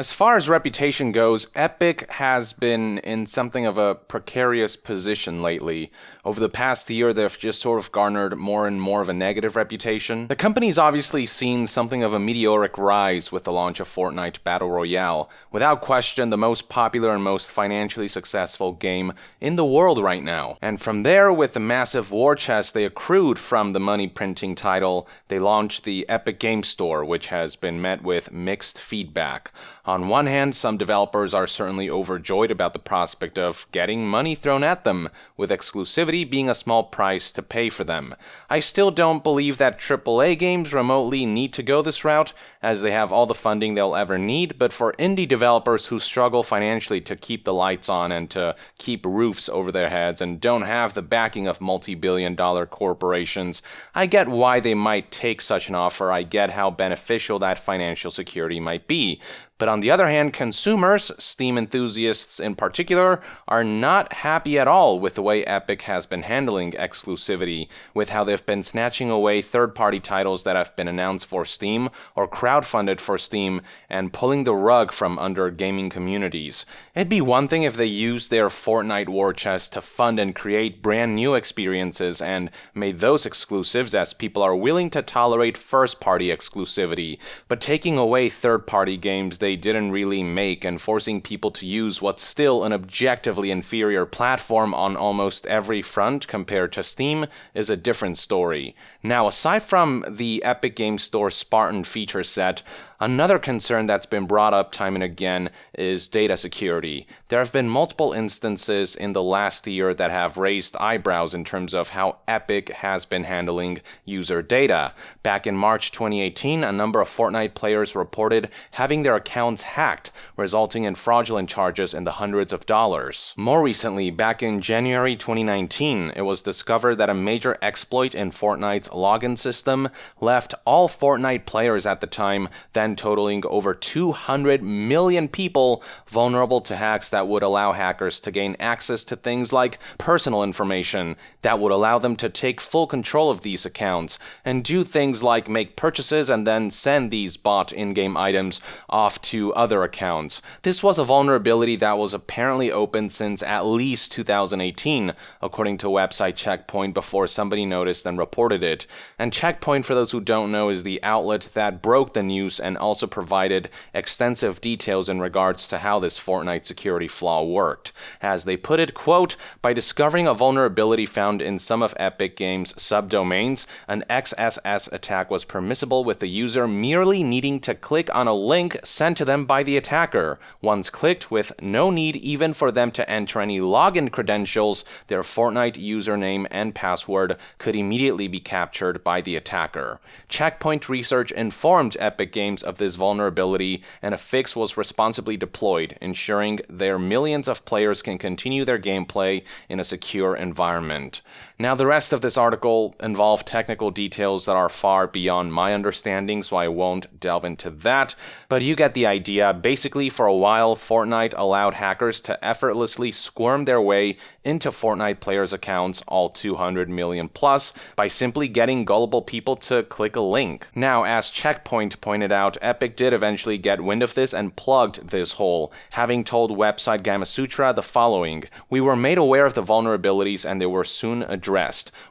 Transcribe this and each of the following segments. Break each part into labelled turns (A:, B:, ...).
A: As far as reputation goes, Epic has been in something of a precarious position lately. Over the past year, they've just sort of garnered more and more of a negative reputation. The company's obviously seen something of a meteoric rise with the launch of Fortnite Battle Royale. Without question, the most popular and most financially successful game in the world right now. And from there, with the massive war chest they accrued from the money printing title, they launched the Epic Game Store, which has been met with mixed feedback. On one hand, some developers are certainly overjoyed about the prospect of getting money thrown at them, with exclusivity being a small price to pay for them. I still don't believe that AAA games remotely need to go this route, as they have all the funding they'll ever need, but for indie developers who struggle financially to keep the lights on and to keep roofs over their heads and don't have the backing of multi-billion-dollar corporations, I get why they might take such an offer. I get how beneficial that financial security might be. But on the other hand, consumers, Steam enthusiasts in particular, are not happy at all with the way Epic has been handling exclusivity, with how they've been snatching away third-party titles that have been announced for Steam or crowdfunded for Steam and pulling the rug from under gaming communities. It'd be one thing if they used their Fortnite war chest to fund and create brand new experiences and made those exclusives, as people are willing to tolerate first-party exclusivity, but taking away third-party games they didn't really make and forcing people to use what's still an objectively inferior platform on almost every front compared to Steam is a different story. Now, aside from the Epic Game Store Spartan feature set, another concern that's been brought up time and again is data security. There have been multiple instances in the last year that have raised eyebrows in terms of how Epic has been handling user data. Back in March 2018, a number of Fortnite players reported having their accounts hacked, resulting in fraudulent charges in the hundreds of dollars. More recently, back in January 2019, it was discovered that a major exploit in Fortnite's login system left all Fortnite players at the time, then totaling over 200 million people, vulnerable to hacks that would allow hackers to gain access to things like personal information that would allow them to take full control of these accounts and do things like make purchases and then send these bought in-game items off to other accounts. This was a vulnerability that was apparently open since at least 2018, according to website Checkpoint, before somebody noticed and reported it. And Checkpoint, for those who don't know, is the outlet that broke the news and also provided extensive details in regards to how this Fortnite security flaw worked. As they put it, quote, "By discovering a vulnerability found in some of Epic Games' subdomains, an XSS attack was permissible with the user merely needing to click on a link sent to them by the attacker. Once clicked, with no need even for them to enter any login credentials, their Fortnite username and password could immediately be captured by the attacker." Checkpoint Research informed Epic Games of this vulnerability, and a fix was responsibly deployed, ensuring their millions of players can continue their gameplay in a secure environment. Now, the rest of this article involved technical details that are far beyond my understanding, so I won't delve into that, but you get the idea. Basically, for a while, Fortnite allowed hackers to effortlessly squirm their way into Fortnite players' accounts, all 200 million plus, by simply getting gullible people to click a link. Now, as Checkpoint pointed out, Epic did eventually get wind of this and plugged this hole, having told website Gamasutra the following: "We were made aware of the vulnerabilities and they were soon addressed.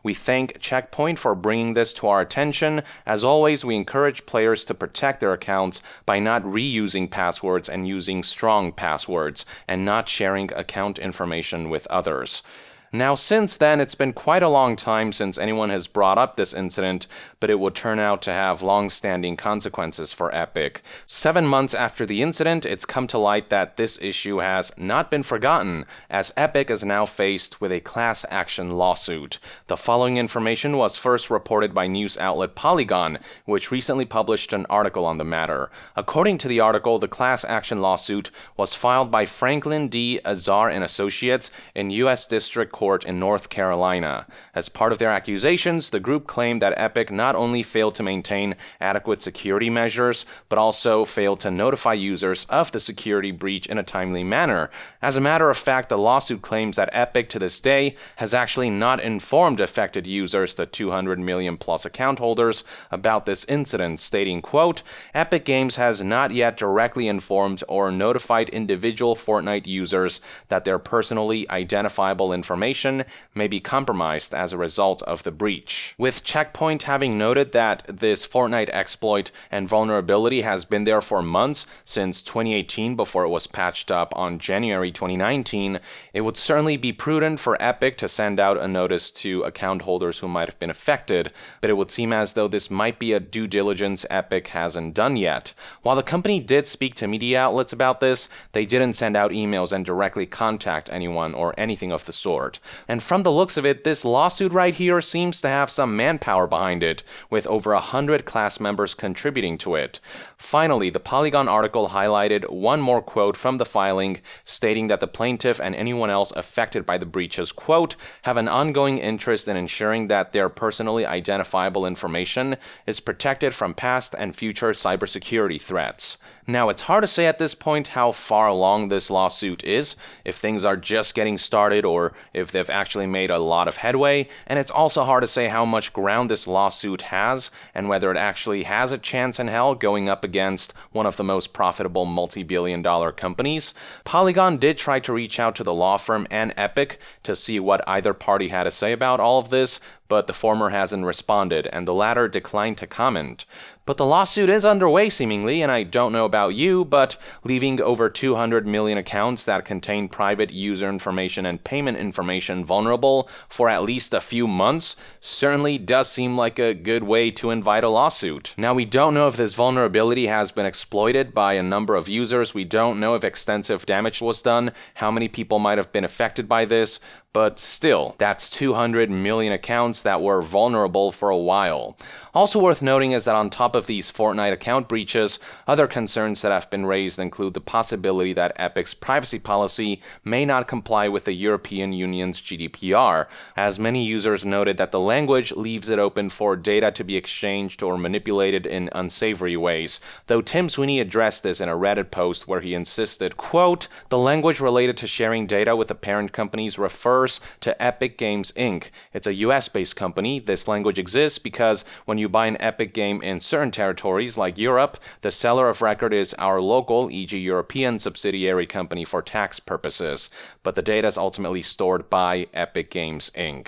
A: We thank Checkpoint for bringing this to our attention. As always, we encourage players to protect their accounts by not reusing passwords and using strong passwords, and not sharing account information with others." Now, since then, it's been quite a long time since anyone has brought up this incident, but it would turn out to have long-standing consequences for Epic. 7 months after the incident, it's come to light that this issue has not been forgotten, as Epic is now faced with a class action lawsuit. The following information was first reported by news outlet Polygon, which recently published an article on the matter. According to the article, the class action lawsuit was filed by Franklin D. Azar and Associates in U.S. District court in North Carolina. As part of their accusations, the group claimed that Epic not only failed to maintain adequate security measures, but also failed to notify users of the security breach in a timely manner. As a matter of fact, the lawsuit claims that Epic to this day has actually not informed affected users, the 200 million plus account holders, about this incident, stating, quote, "Epic Games has not yet directly informed or notified individual Fortnite users that their personally identifiable information may be compromised as a result of the breach." With Check Point having noted that this Fortnite exploit and vulnerability has been there for months, since 2018 before it was patched up on January 2019, it would certainly be prudent for Epic to send out a notice to account holders who might have been affected, but it would seem as though this might be a due diligence Epic hasn't done yet. While the company did speak to media outlets about this, they didn't send out emails and directly contact anyone or anything of the sort. And from the looks of it, this lawsuit right here seems to have some manpower behind it, with over 100 class members contributing to it. Finally, the Polygon article highlighted one more quote from the filing, stating that the plaintiff and anyone else affected by the breaches, quote, "have an ongoing interest in ensuring that their personally identifiable information is protected from past and future cybersecurity threats." Now, it's hard to say at this point how far along this lawsuit is, if things are just getting started or if they've actually made a lot of headway, and it's also hard to say how much ground this lawsuit has and whether it actually has a chance in hell going up against one of the most profitable multi-billion-dollar companies. Polygon did try to reach out to the law firm and Epic to see what either party had to say about all of this, but the former hasn't responded, and the latter declined to comment. But the lawsuit is underway seemingly, and I don't know about you, but leaving over 200 million accounts that contain private user information and payment information vulnerable for at least a few months certainly does seem like a good way to invite a lawsuit. Now, we don't know if this vulnerability has been exploited by a number of users. We don't know if extensive damage was done, how many people might have been affected by this, but still, that's 200 million accounts that were vulnerable for a while. Also worth noting is that on top of these Fortnite account breaches, other concerns that have been raised include the possibility that Epic's privacy policy may not comply with the European Union's GDPR, as many users noted that the language leaves it open for data to be exchanged or manipulated in unsavory ways, though Tim Sweeney addressed this in a Reddit post where he insisted, quote, "The language related to sharing data with the parent companies refers to Epic Games Inc. It's a US-based company. This language exists because when you buy an Epic game in certain territories like Europe, the seller of record is our local, e.g. European subsidiary company for tax purposes, but the data is ultimately stored by Epic Games Inc."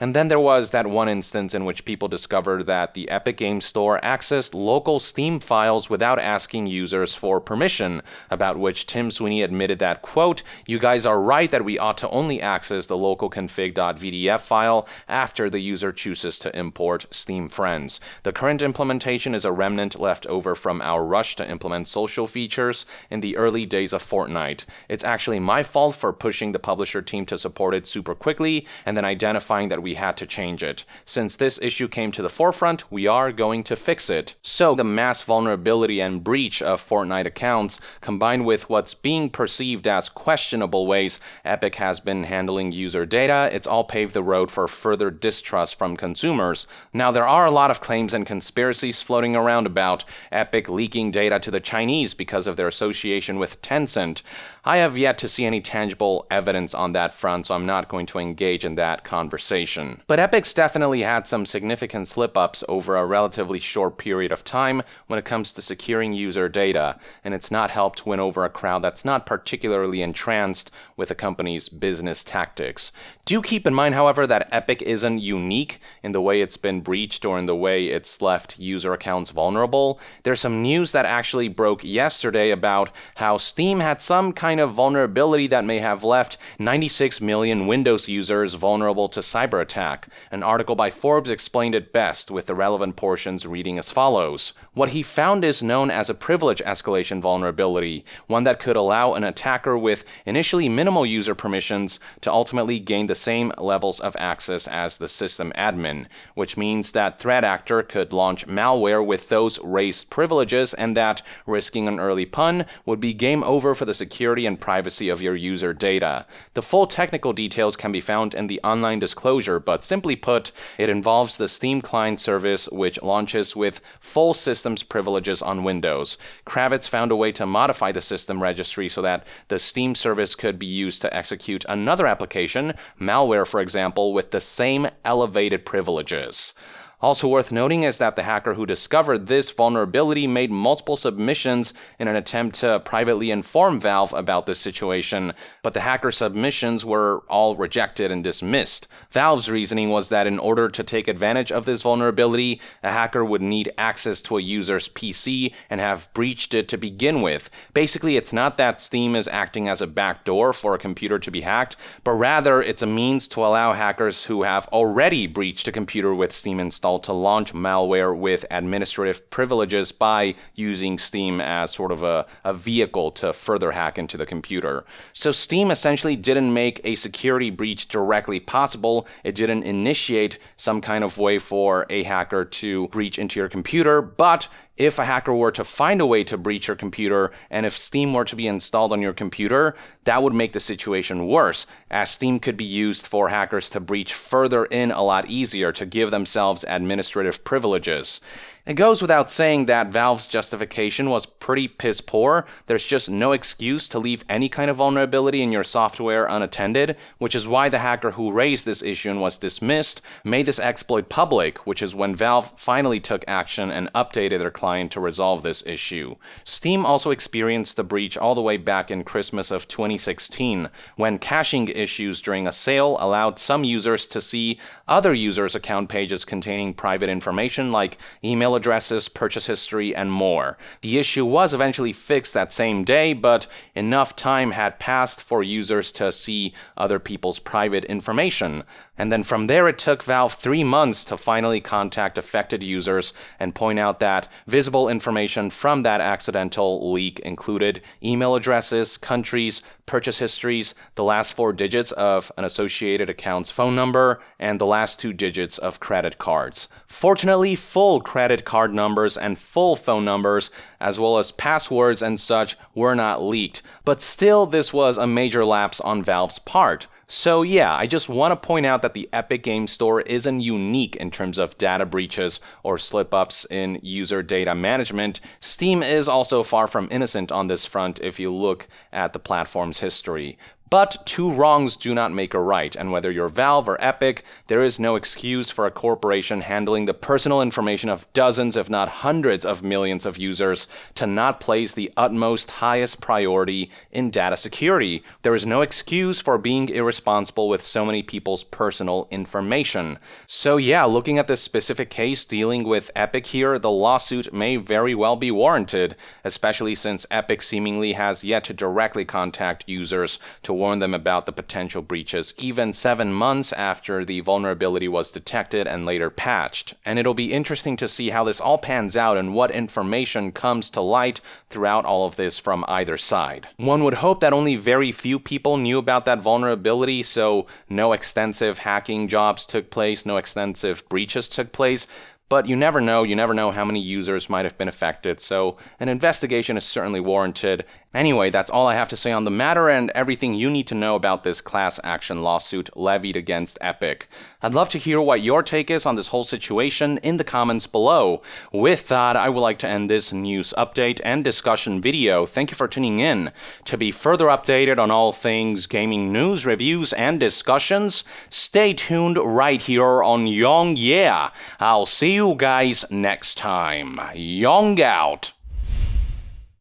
A: And then there was that one instance in which people discovered that the Epic Games Store accessed local Steam files without asking users for permission, about which Tim Sweeney admitted that, quote, "You guys are right that we ought to only access the local config.vdf file after the user chooses to import Steam Friends. The current implementation is a remnant left over from our rush to implement social features in the early days of Fortnite. It's actually my fault for pushing the publisher team to support it super quickly and then identifying that we had to change it. Since this issue came to the forefront, we are going to fix it." So the mass vulnerability and breach of Fortnite accounts, combined with what's being perceived as questionable ways Epic has been handling user data, it's all paved the road for further distrust from consumers. Now, there are a lot of claims and conspiracies floating around about Epic leaking data to the Chinese because of their association with Tencent. I have yet to see any tangible evidence on that front, so I'm not going to engage in that conversation. But Epic's definitely had some significant slip-ups over a relatively short period of time when it comes to securing user data, and it's not helped win over a crowd that's not particularly entranced with the company's business tactics. Do keep in mind, however, that Epic isn't unique in the way it's been breached or in the way it's left user accounts vulnerable. There's some news that actually broke yesterday about how Steam had some kind of vulnerability that may have left 96 million Windows users vulnerable to cyber attack. An article by Forbes explained it best, with the relevant portions reading as follows. What he found is known as a privilege escalation vulnerability, one that could allow an attacker with initially minimal user permissions to ultimately gain the same levels of access as the system admin, which means that threat actor could launch malware with those raised privileges, and that, risking an early pun, would be game over for the security and privacy of your user data. The full technical details can be found in the online disclosure, but simply put, it involves the Steam client service, which launches with full systems privileges on Windows. Kravitz found a way to modify the system registry so that the Steam service could be used to execute another application, malware for example, with the same elevated privileges. Also worth noting is that the hacker who discovered this vulnerability made multiple submissions in an attempt to privately inform Valve about this situation, but the hacker's submissions were all rejected and dismissed. Valve's reasoning was that in order to take advantage of this vulnerability, a hacker would need access to a user's PC and have breached it to begin with. Basically, it's not that Steam is acting as a backdoor for a computer to be hacked, but rather it's a means to allow hackers who have already breached a computer with Steam installed to launch malware with administrative privileges by using Steam as sort of a vehicle to further hack into the computer. So Steam essentially didn't make a security breach directly possible. It didn't initiate some kind of way for a hacker to breach into your computer, but if a hacker were to find a way to breach your computer, and if Steam were to be installed on your computer, that would make the situation worse, as Steam could be used for hackers to breach further in a lot easier, to give themselves administrative privileges. It goes without saying that Valve's justification was pretty piss poor. There's just no excuse to leave any kind of vulnerability in your software unattended, which is why the hacker who raised this issue and was dismissed made this exploit public, which is when Valve finally took action and updated their client to resolve this issue. Steam also experienced the breach all the way back in Christmas of 2016, when caching issues during a sale allowed some users to see other users' account pages containing private information like email addresses, purchase history, and more. The issue was eventually fixed that same day, but enough time had passed for users to see other people's private information. And then from there, it took Valve 3 months to finally contact affected users and point out that visible information from that accidental leak included email addresses, countries, purchase histories, the last 4 digits of an associated account's phone number, and the last 2 digits of credit cards. Fortunately, full credit card numbers and full phone numbers, as well as passwords and such, were not leaked. But still, this was a major lapse on Valve's part. So yeah, I just want to point out that the Epic Games Store isn't unique in terms of data breaches or slip-ups in user data management. Steam is also far from innocent on this front if you look at the platform's history. But 2 wrongs do not make a right, and whether you're Valve or Epic, there is no excuse for a corporation handling the personal information of dozens, if not hundreds of millions of users to not place the utmost highest priority in data security. There is no excuse for being irresponsible with so many people's personal information. So yeah, looking at this specific case dealing with Epic here, the lawsuit may very well be warranted, especially since Epic seemingly has yet to directly contact users to warn them about the potential breaches, even 7 months after the vulnerability was detected and later patched. And it'll be interesting to see how this all pans out and what information comes to light throughout all of this from either side. One would hope that only very few people knew about that vulnerability, so no extensive hacking jobs took place, no extensive breaches took place. But you never know how many users might have been affected, so an investigation is certainly warranted. Anyway, that's all I have to say on the matter and everything you need to know about this class action lawsuit levied against Epic. I'd love to hear what your take is on this whole situation in the comments below. With that, I would like to end this news update and discussion video. Thank you for tuning in. To be further updated on all things gaming news, reviews, and discussions, stay tuned right here on Yong Yeah. I'll see you guys next time. Yong out.